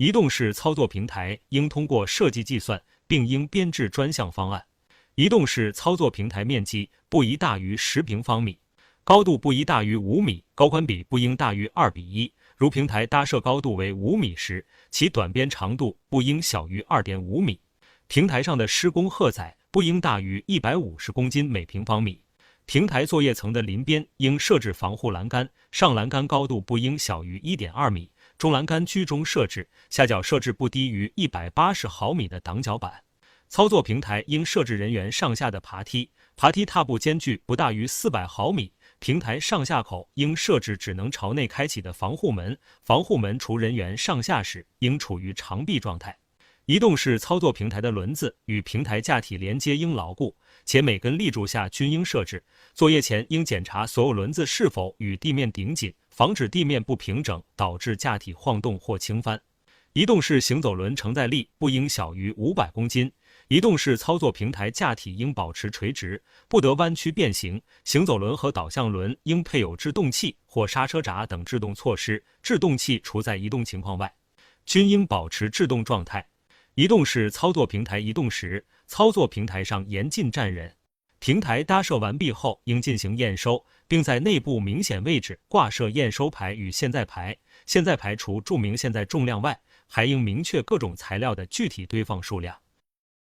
移动式操作平台应通过设计计算，并应编制专项方案。移动式操作平台面积不宜大于10平方米，高度不宜大于5米，高宽比不应大于2:1。如平台搭设高度为5米时，其短边长度不应小于2.5米。平台上的施工荷载不应大于150公斤每平方米。平台作业层的邻边应设置防护栏杆，上栏杆高度不应小于1.2米，中栏杆居中设置，下角设置不低于180毫米的挡脚板。操作平台应设置人员上下的爬梯，爬梯踏步间距不大于400毫米。平台上下口应设置只能朝内开启的防护门，防护门除人员上下时应处于长闭状态。移动式操作平台的轮子与平台架体连接应牢固，且每根立柱下均应设置。作业前应检查所有轮子是否与地面顶紧，防止地面不平整导致架体晃动或倾翻。移动式行走轮承载力不应小于500公斤。移动式操作平台架体应保持垂直，不得弯曲变形。行走轮和导向轮应配有制动器或刹车闸等制动措施，制动器除在移动情况外，均应保持制动状态。移动式操作平台移动时，操作平台上严禁站人。平台搭设完毕后应进行验收，并在内部明显位置挂设验收牌与现在牌。现在牌除注明现在重量外，还应明确各种材料的具体堆放数量。